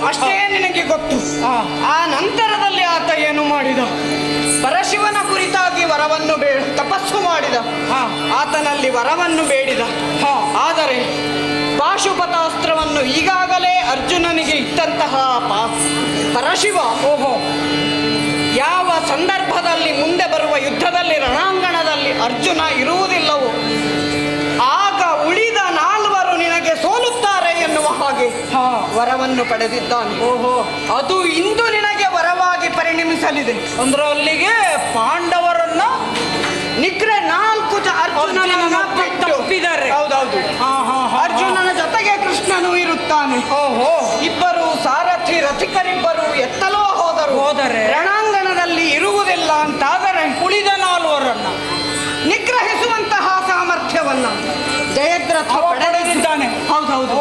ಅಷ್ಟೇ ನಿನಗೆ ಗೊತ್ತು. ಆ ನಂತರದಲ್ಲಿ ಆತ ಏನು ಮಾಡಿದ? ಪರಶಿವನ ಕುರಿತಾಗಿ ವರವನ್ನು ತಪಸ್ಸು ಮಾಡಿದ. ಆತನಲ್ಲಿ ವರವನ್ನು ಬೇಡಿದ. ಆದರೆ ಪಾಶುಪತಾಸ್ತ್ರವನ್ನು ಈಗಾಗಲೇ ಅರ್ಜುನನಿಗೆ ಇಟ್ಟಂತಹ ಪರಶಿವ ಯಾವ ಸಂದರ್ಭದಲ್ಲಿ ಮುಂದೆ ಬರುವ ಯುದ್ಧದಲ್ಲಿ ರಣಾಂಗಣದಲ್ಲಿ ಅರ್ಜುನ ಇರುವುದಿಲ್ಲವೋ ಆಗ ಉಳಿದ 4 ನಿನಗೆ ಸೋಲುತ್ತಾರೆ ಎನ್ನುವ ಹಾಗೆ ವರವನ್ನು ಪಡೆದಿದ್ದಾನೆ. ಅದು ಇಂದು ನಿನಗೆ ವರವಾಗಿ ಪರಿಣಮಿಸಲಿದೆ. ಅಂದ್ರೆ ಅಲ್ಲಿಗೆ ಪಾಂಡವರನ್ನ ನಿಗ್ರೆ 4 ಅರ್ಜುನನ ತಪ್ಪಿದ್ದಾರೆ. ಹೌದೌದು. ಅರ್ಜುನನ ಜೊತೆಗೆ ಕೃಷ್ಣನು ಇರುತ್ತಾನೆ. ಇಬ್ಬರು ಸಾರಥಿ ರಥಿಕರಿಬ್ಬರು ಎತ್ತಲೋ ಹೋದರೆ ರಣಾಂಗಣದಲ್ಲಿ ಇರುವುದಿಲ್ಲ ಅಂತಾದರೆ ಉಳಿದ 4ರನ್ನ ನಿಗ್ರಹಿಸುವಂತಹ ಸಾಮರ್ಥ್ಯವನ್ನ ಜಯದ್ರಥ ಪಡೆದಿದ್ದಾನೆ. ಹೌದೌದು.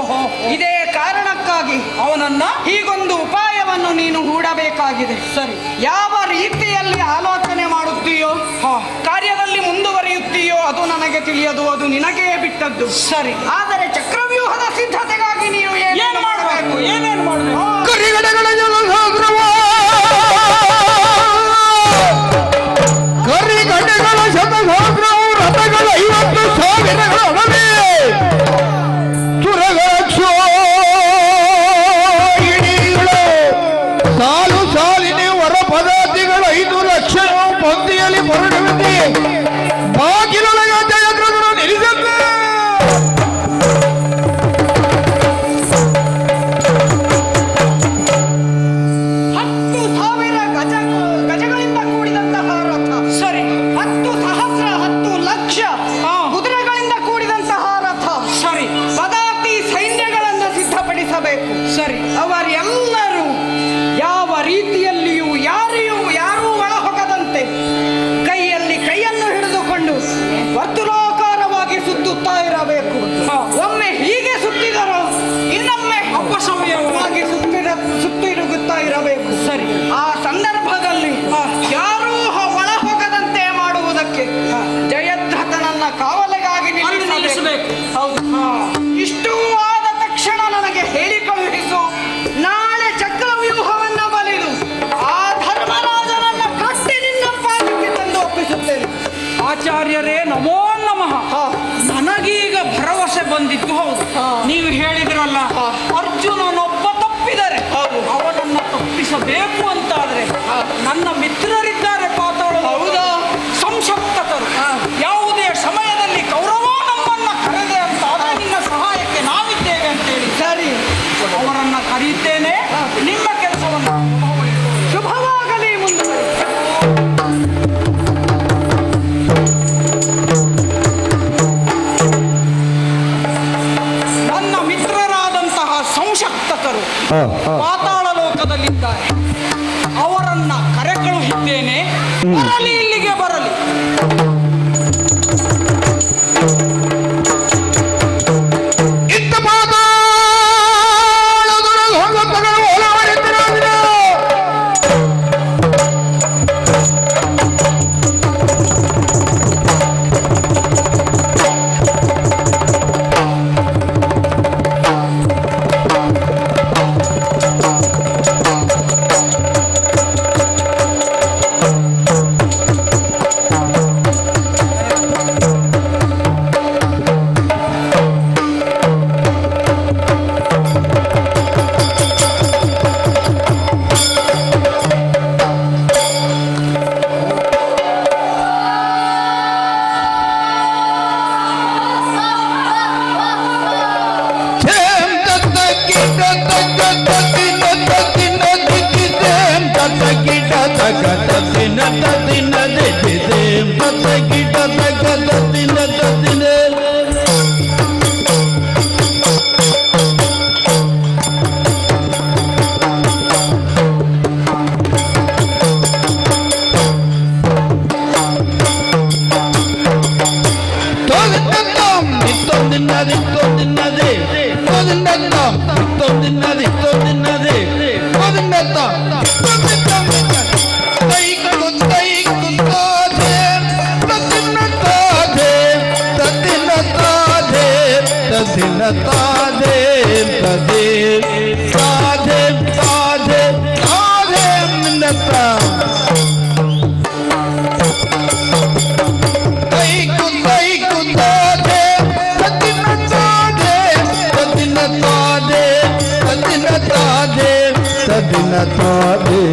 ಇದೇ ಕಾರಣಕ್ಕಾಗಿ ಅವನನ್ನ ಹೀಗೊಂದು ಉಪಾಯವನ್ನು ನೀನು ಹೂಡಬೇಕಾಗಿದೆ. ಸರಿ, ಯಾವ ರೀತಿಯಲ್ಲಿ ಆಲೋಚನೆ ಮಾಡುತ್ತೀಯೋ ಕಾರ್ಯದಲ್ಲಿ ಮುಂದುವರಿಯುತ್ತೀಯೋ ಅದು ನನಗೆ ತಿಳಿಯದು, ಅದು ನಿನಗೇ ಬಿಟ್ಟದ್ದು. ಸರಿ, ಆದರೆ ಚಕ್ರವ್ಯೂಹದ ಸಿದ್ಧತೆಗಾಗಿ ನೀವು ಏನೇನು ಮಾಡಬೇಕು? ಕರಿಗಡೆಗಳ ಶತಸಹಸ್ರವು ರಥಗಳ 50,000 ಒಡನೆ ತುರಗಕ್ಷೋಹಿಣಿಗಳು ಸಾಲು ಸಾಲಿನ ವರ ಪದಾರ್ಥಗಳು 5 ಲಕ್ಷ ಪಂಕ್ತಿಯಲ್ಲಿ ಹೊರಡುವಂತೆ ಬಾಗಿಲೊಳಗ ಜಯದ್ರಥನು ನಿಲ್ಲಿಸುತ್ತೆ. ಸರಿ, ಅವರೆಲ್ಲರೂ ಯಾವ ರೀತಿಯಲ್ಲಿಯೂ ಯಾರೂ ಒಳ ಹೋಗದಂತೆ ಕೈಯಲ್ಲಿ ಕೈಯನ್ನು ಹಿಡಿದುಕೊಂಡು ವರ್ತುಲಾಕಾರವಾಗಿ ಸುತ್ತುತ್ತಾ ಇರಬೇಕು. ಒಮ್ಮೆ ಹೀಗೆ ಸುತ್ತಿದರೂ ಇನ್ನೊಮ್ಮೆ ಅಪಸಮಯವಾಗಿ ಸುತ್ತಿರುಗುತ್ತಾ ಇರಬೇಕು. ಸರಿ, ಆ ಸಂದರ್ಭದಲ್ಲಿ ಯಾರೂ ಒಳ ಹೋಗದಂತೆ ಮಾಡುವುದಕ್ಕೆ ಜಯದ್ರಥನನ್ನ ಕಾವಲಿಗಾಗಿ ನಿಲ್ಲಿಸಬೇಕು. ಹೌದು. ಇಷ್ಟು ಆದ ತಕ್ಷಣ ನನಗೆ ಹೇಳಿ ಕಳುಹಿಸು. ನಾಳೆ ಚಕ್ರವ್ಯೂಹವನ್ನ ಬಲಿದು ಆ ಧರ್ಮರಾಜನನ್ನ ಕಟ್ಟಿ ನಿನ್ನ ಪಾದಕ್ಕೆ ತಂದು ಒಪ್ಪಿಸುತ್ತೇನೆ. ಆಚಾರ್ಯರೇ ನಮೋ ನಮಃ. ನನಗೀಗ ಭರವಸೆ ಬಂದಿತ್ತು. ಹೌದು, ನೀವು ಹೇಳಿದ್ರಲ್ಲ ಅರ್ಜುನನೊಬ್ಬ ತಪ್ಪಿದರೆ ಅವನನ್ನ ತಪ್ಪಿಸಬೇಕು ಅಂತಾದ್ರೆ ನನ್ನ ಮಿತ್ರರಿದ್ದಾರೆ ಪಾತಾಳ. ಹೌದಾ? ಸಂಶಕ್ತರು ಯಾವುದೇ ಸಮಯದಲ್ಲಿ ಕೌರವ ನಮ್ಮನ್ನ ಕರೆದೆ ಅಂತ ಆದ್ರೆ ನಿನ್ನ ಸಹಾಯಕ್ಕೆ ನಾವಿದ್ದೇವೆ ಅಂತೇಳಿ ಸರಿ, ಅವರನ್ನ ಕರೆಯುತ್ತೇನೆ. ನಿಮ್ಮ ಕೆಲಸವನ್ನು ಶುಭವಾಗಲಿ. ಮುಂದುವರಿ. ನನ್ನ ಮಿತ್ರರಾದಂತಹ ಸಂಶಕ್ತರು ಪಾತಾಳ ಲೋಕದಲ್ಲಿದ್ದಾರೆ. ಅವರನ್ನ ಕರೆ ಕಳುಹಿದ್ದೇನೆ. ಬರಲಿ, ಇಲ್ಲಿಗೆ ಬರಲಿ. Radhe ತಾದೆ ತಾದೆ ಮಿನ್ನತ್ತ ತೈಕು ತೈಕು ತಾದೆ ತದಿನ ತಾದೆ ತದಿನ ತಾದೆ ತದಿನ ತಾದೆ ತದಿನ ತಾದೆ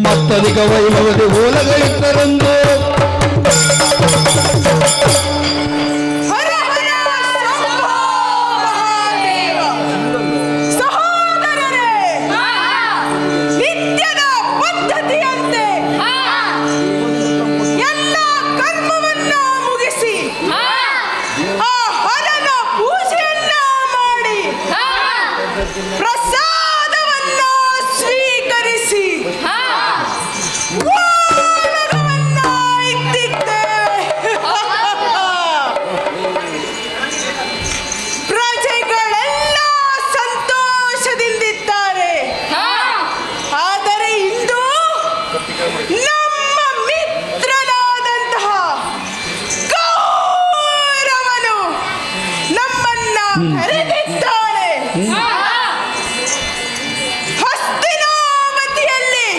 ಮತ್ತಧಿಕ ವೈಭವದ ಓಲಗಳಿದ್ದರಂದು ಹರ ಹರ ಶಂಭೋ ಮಹಾದೇವ. ಸಹೋದರರೇ, ನಿತ್ಯದ ಪದ್ಧತಿಯಂತೆ ಎಲ್ಲ ಕರ್ಮವನ್ನ ಮುಗಿಸಿ ಆ ಹರನ ಪೂಜೆಯನ್ನ ಮಾಡಿ ಪ್ರಸಾದವನ್ನ ಸ್ವೀಕರಿಸಿ ಓಲಗವನ್ನ ಇಟ್ಟಿದ್ದೇವೆ. ಪ್ರಜೆಗಳೆಲ್ಲ ಸಂತೋಷದಿಂದಿದ್ದಾರೆ. ಆದರೆ ಇಂದು ನಮ್ಮ ಮಿತ್ರನಾದಂತಹ ಗೌರವನು ನಮ್ಮನ್ನ ಕರೆದಿದ್ದಾನೆ. ಹಸ್ತಿನಾವತಿಯಲ್ಲಿ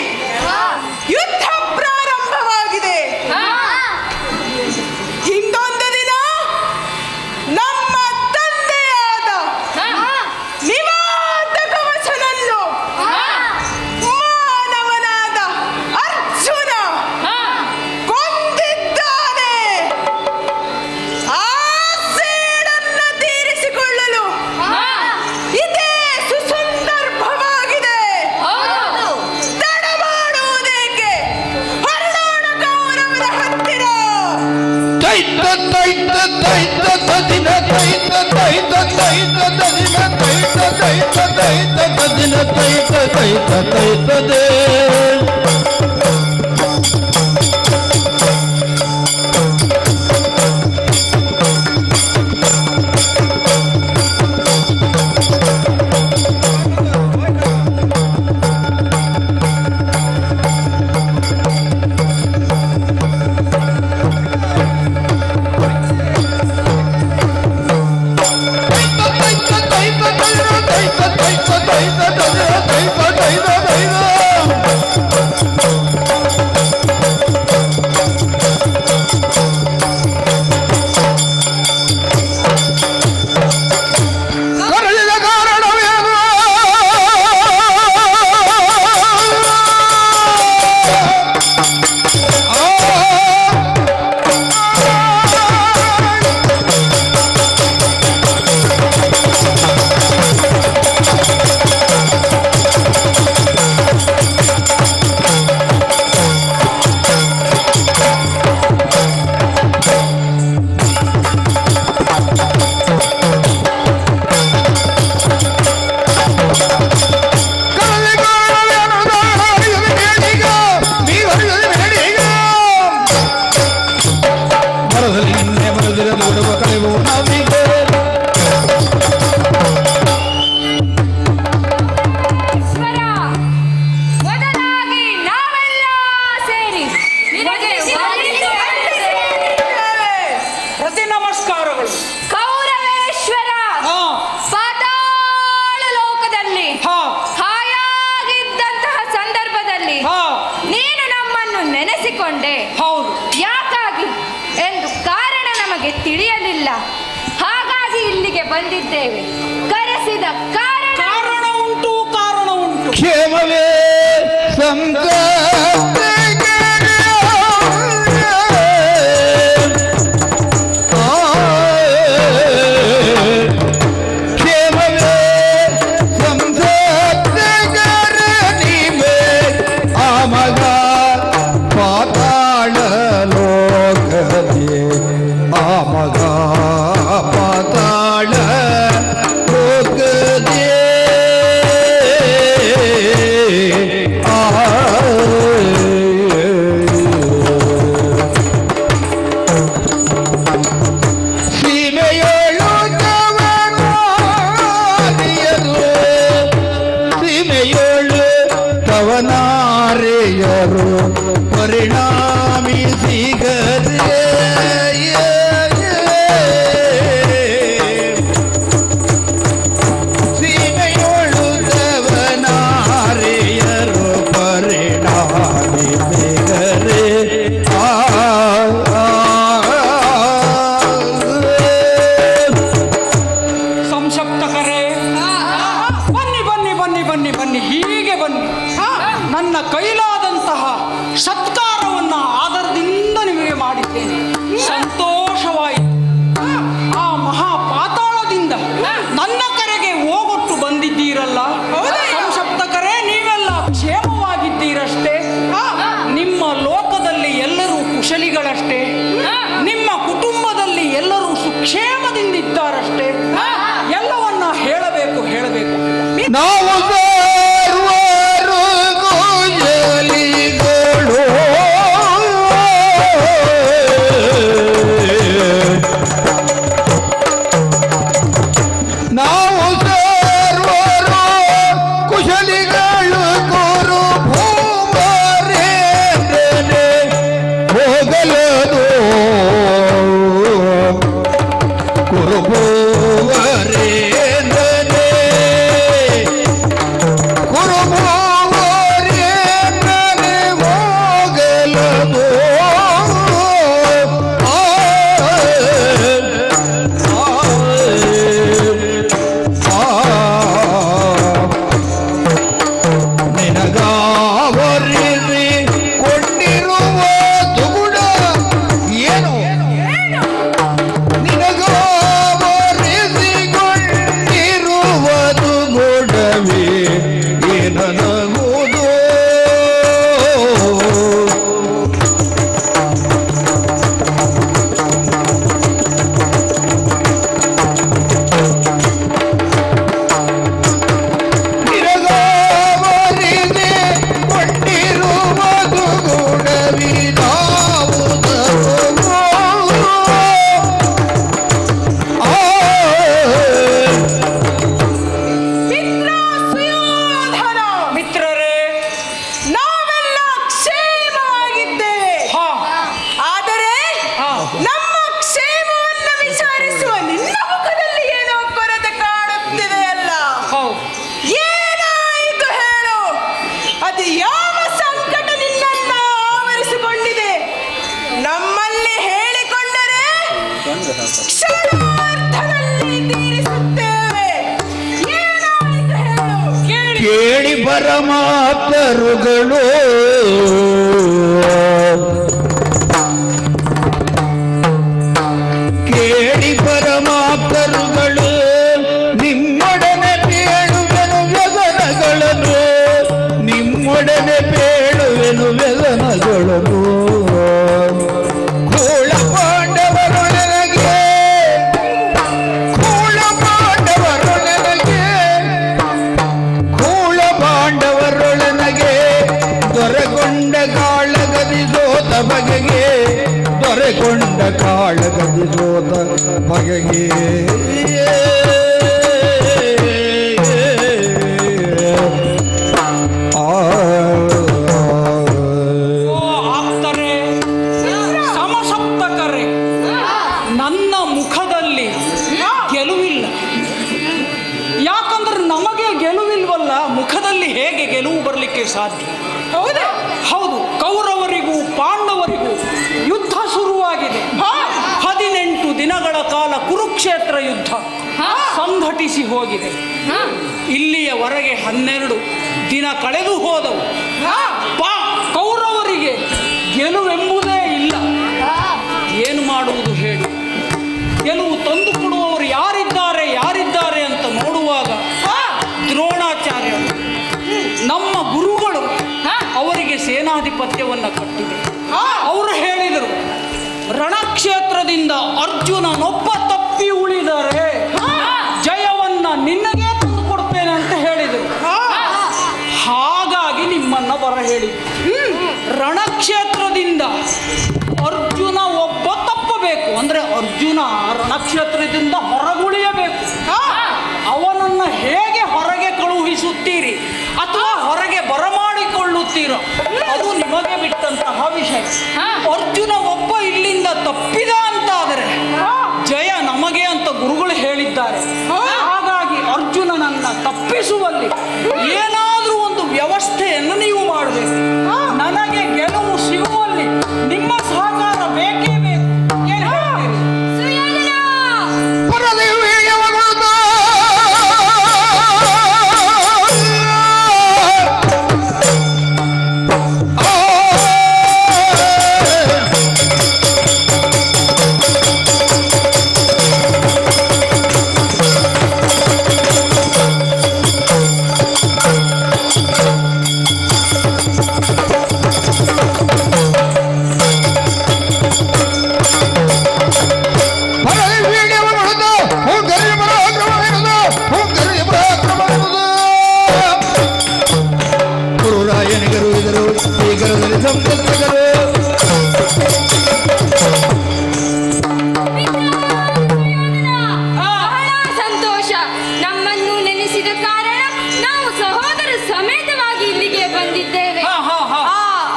ಯುದ್ಧ ಪ್ರಾರಂಭವಾಗಿದೆ. ಹಿಂದೊಂದು ದಿನ ನಮ್ಮ ತಂದೆಯಾದ ನಿವಾತಕವಚನನ್ನು ಮಾನವನಾದ ಅರ್ಜುನ ಕೊಂದಿದ್ದಾನೆ. ಆ ಸೇಡನ್ನ ತೀರಿಸಿಕೊಳ್ಳಲು ಇದೇ ಸುಸಂದರ್ಭವಾಗಿದೆ. ತಡ ಮಾಡುವುದೇಕೆ? ಹೊರಡೋಣ ಕೌರವರ ಹತ್ತಿರ. ತೈತ ತೈತ ತೈತ ತದಿನ ತೈತ ತೈತ ತೈತ ತದಿನ ತೈತ ತೈತ ತೈತ ತದಿನ ತೈತ ತೈತ ತೈತದೆ ತೈತ ತೈತ ತೈತ ತೈತ ತೈತ ತೈತ ತೈತ ತೈತ ತೈತ ಕರೆಸಿಕೊಂಡೆ. ಹೌದು. ಯಾಕಾಗಿ ಎಂದು ಕಾರಣ ನಮಗೆ ತಿಳಿಯಲಿಲ್ಲ. ಹಾಗಾಗಿ ಇಲ್ಲಿಗೆ ಬಂದಿದ್ದೇವೆ. ಕರೆಸಿದ ಕಾರಣ ಉಂಟು. ಕ್ಷೇಮವೇ ಪರಿಣಾಮಿ ಸಿಗದೆ ಸೀಮೆಯೊಳುದವನಾರೆಯರು ಪರಿಣಾಮಿ ಸಿಗರೆ ಸಂಶಪ್ತಕರೇ, ಬನ್ನಿ ಹೀಗೆ ಬನ್ನಿ. ನನ್ನ ಕೈಲಾದಂತಹ ಸತ್ಕಾರವನ್ನ ಆದರದಿಂದ ನಿಮಗೆ ಮಾಡಿದ್ದೇನೆ. ಸಂತೋಷವಾಯಿತು. ಆ ಮಹಾಪಾತಾಳದಿಂದ ನನ್ನ ಕರೆಗೆ ಹೋಗೊಟ್ಟು ಬಂದಿದ್ದೀರಲ್ಲ ಸಂಸಪ್ತಕರೇ, ನೀವೆಲ್ಲ ಕ್ಷೇಮವಾಗಿದ್ದೀರಷ್ಟೇ. ನಿಮ್ಮ ಲೋಕದಲ್ಲಿ ಎಲ್ಲರೂ ಕುಶಲಿಗಳಷ್ಟೇ. ನಿಮ್ಮ ಕುಟುಂಬದಲ್ಲಿ ಎಲ್ಲರೂ ಸುಕ್ಷೇಮದಿಂದಿದ್ದಾರಷ್ಟೇ. ಎಲ್ಲವನ್ನ ಹೇಳಬೇಕು. ನಾವು ಕೇಳಿ ಪರಮಾತ್ಮರುಗಳು ಕೇಳಿ ಪರಮಾತ್ಮರುಗಳು ನಿಮ್ಮೊಡನೆ ಬೇಳುವೆನು ವ್ಯಸನಗಳನ್ನು ನಿಮ್ಮೊಡನೆ ಬೇಳುವೆನು ವ್ಯಸನಗಳನ್ನು ದೊರೆಕೊಂಡ ಕಾಳಗದಿಸೋದ ಬಗೆಗೆ ಆಪ್ತರೇ, ಸಮಸಪ್ತಕರೇ, ನನ್ನ ಮುಖದಲ್ಲಿ ಗೆಲುವಿಲ್ಲ. ಯಾಕಂದ್ರೆ ನಮಗೆ ಗೆಲುವಿಲ್ವಲ್ಲ, ಮುಖದಲ್ಲಿ ಹೇಗೆ ಗೆಲುವು ಬರಲಿಕ್ಕೆ ಸಾಧ್ಯ? ಹೌದು, ಕೌರವರಿಗೂ ಪಾಂಡವರಿಗೂ ಸಾಗಿಸಿ ಹೋಗಿದೆ. ಇಲ್ಲಿಯವರೆಗೆ 12 ದಿನ ಕಳೆದು ಹೋದವು. ಕೌರವರಿಗೆ ಗೆಲುವೆಂಬುದೇ ಇಲ್ಲ. ಏನು ಮಾಡುವುದು ಹೇಳಿ? ಗೆಲುವು ತಂದು ಕೊಡುವವರು ಯಾರಿದ್ದಾರೆ ಅಂತ ನೋಡುವಾಗ ದ್ರೋಣಾಚಾರ್ಯರು ನಮ್ಮ ಗುರುಗಳು ಅವರಿಗೆ ಸೇನಾಧಿಪತ್ಯವನ್ನು ಕಟ್ಟಿದೆ. ಅವರು ಹೇಳಿದರು, ರಣಕ್ಷೇತ್ರದಿಂದ ಅರ್ಜುನನೊಬ್ಬ ತಪ್ಪಿ ಉಳಿದರೆ ಜಯವನ್ನ ನಿನ್ನಗೆ ತಂದು ಕೊಡ್ತೇನೆ ಅಂತ ಹೇಳಿದರು. ಹಾಗಾಗಿ ನಿಮ್ಮನ್ನ ಬರ ಹೇಳಿ, ರಣಕ್ಷೇತ್ರದಿಂದ ಅರ್ಜುನ ಒಬ್ಬ ತಪ್ಪಬೇಕು ಅಂದ್ರೆ ಅರ್ಜುನ ರಣಕ್ಷೇತ್ರದಿಂದ ಹೊರಗುಳಿಯಬೇಕು. ಅವನನ್ನ ಹೇಗೆ ಹೊರಗೆ ಕಳುಹಿಸುತ್ತೀರಿ ಅಥವಾ ಹೊರಗೆ ಬರಮಾಡಿಕೊಳ್ಳುತ್ತೀರೋ ಅದು ನಿಮಗೆ ಬಿಟ್ಟಂತಹ ವಿಷಯ. ಅರ್ಜುನ ಒಬ್ಬ ಇಲ್ಲಿಂದ ತಪ್ಪಿದ ಅಂತಾದರೆ ಜಯ ನಮಗೆ ಅಂತ ಗುರುಗಳು ಹೇಳಿದ್ದಾರೆ. ಹಾಗಾಗಿ ಅರ್ಜುನನನ್ನ ತಪ್ಪಿಸುವಲ್ಲಿ ಏನಾದರೂ ಒಂದು ವ್ಯವಸ್ಥೆಯನ್ನು ನೀವು ಮಾಡಬೇಕು. ನನಗೆ ಗೆಲುವು ಸಿಗುವಲ್ಲಿ ನಿಮ್ಮ ಸಹಕಾರ ಬೇಕೇ ಬೇಕು. ಏನು ಹೇಳ್ತೀರಿ? ಸಂತೋಷ. ನಮ್ಮನ್ನು ನೆನೆಸಿದ ಕಾರಣ ನಾವು ಸಹೋದರ ಸಮೇತವಾಗಿ ಇಲ್ಲಿಗೆ ಬಂದಿದ್ದೇವೆ.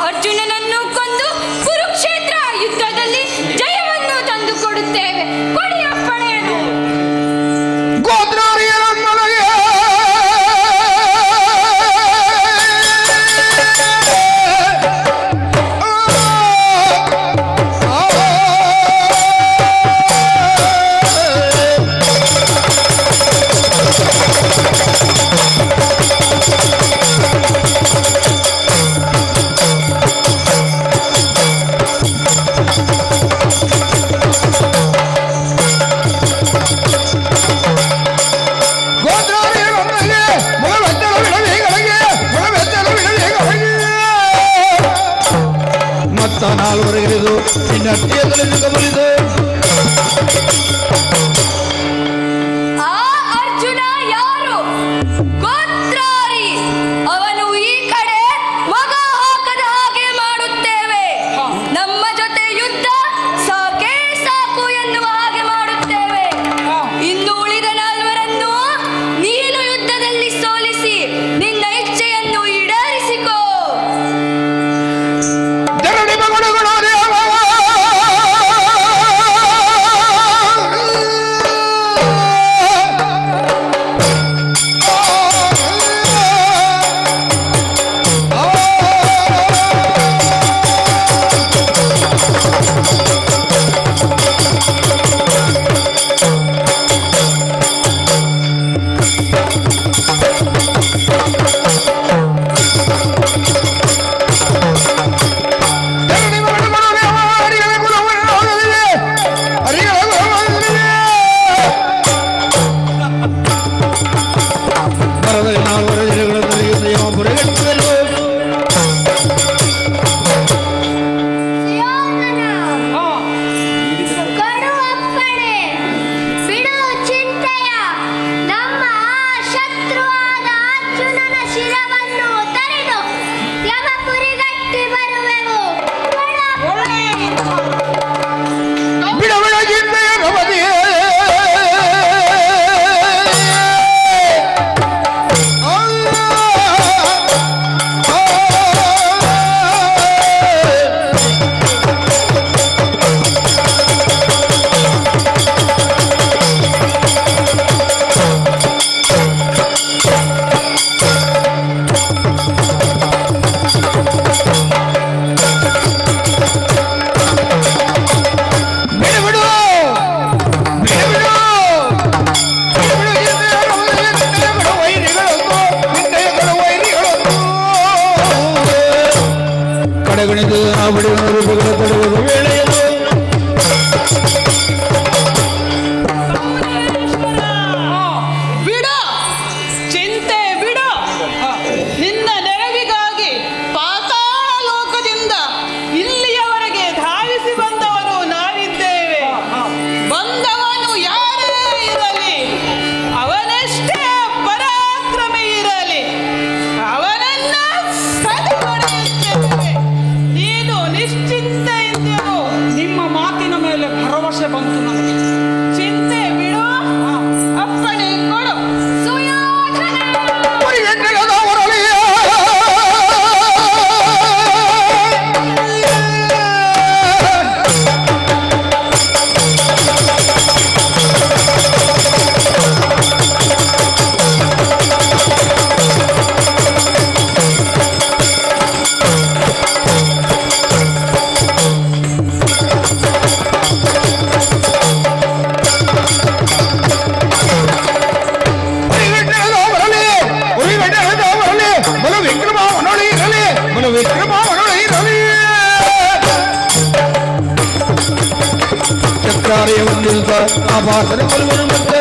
ಅರ್ಜುನನನ್ನು ಕೊಂದು ಕುರುಕ್ಷೇತ್ರ ಯುದ್ಧದಲ್ಲಿ ಜಯವನ್ನು ತಂದು ಕೊಡುತ್ತೇವೆ. ಕೊಡಿ ಅಪ್ಪಣೆಯನ್ನು. ನಾಲ್ವರೆಗಿರಿದು ನಿನ್ನ ಅಟ್ಟಿಯಲ್ಲಿ ಗಮನಿದು. ಅರ್ಜುನ ಯಾರು? ಗೋತ್ರಾರಿ. ಅವನು ಈ ಕಡೆ ಮಗ ಹಾಕದ ಹಾಗೆ ಮಾಡುತ್ತೇವೆ. ನಮ್ಮ ಜೊತೆ ಯುದ್ಧ ಸಾಕೇ ಸಾಕು ಎನ್ನುವ ಹಾಗೆ ಮಾಡುತ್ತೇವೆ. ಇನ್ನು ಉಳಿದ 4 ನೀನು ಯುದ್ಧದಲ್ಲಿ ಸೋಲಿಸಿ ನಿನ್ನ ಇಚ್ಛೆಯನ್ನು ಈಡೇರಿಸಿಕೋ. ಬಡಿದರು ತಡೆಯುವುದು ವೇಳೆಯದು ಬಿಡ ಚಿಂತೆ ಬಿಡ. ನಿನ್ನ ನೆರವಿಗಾಗಿ ಪಾತಾಳ ಲೋಕದಿಂದ ಇಲ್ಲಿಯವರೆಗೆ ಧಾವಿಸಿ ಬಂದವರು ನಾವಿದ್ದೇವೆ. ಬಂದವನು ಯಾರೇ ಇರಲಿ, ಅವನೆಷ್ಟೇ ಪರಾಕ್ರಮಿ ಇರಲಿ, ಅವನನ್ನ ಸದಗೊಡೆಯುತ್ತೇವೆ. ನೀನು ನಿಶ್ಚಿಂತೆಯಿಂದಿರು. ನಿಮ್ಮ ಮಾತಿನ ಮೇಲೆ ಭರವಸೆ ಬಂತು ನನಗೆ. ಚಿಂತೆ ಬಿಡು, ಅಪ್ಪಣೆ ಕೊಡು. ಸುಯೋಧನ ಚಕ್ರಾರಿಯ ಹೊಂದಿದ ಆ ಭಾಷಣ ಮತ್ತೆ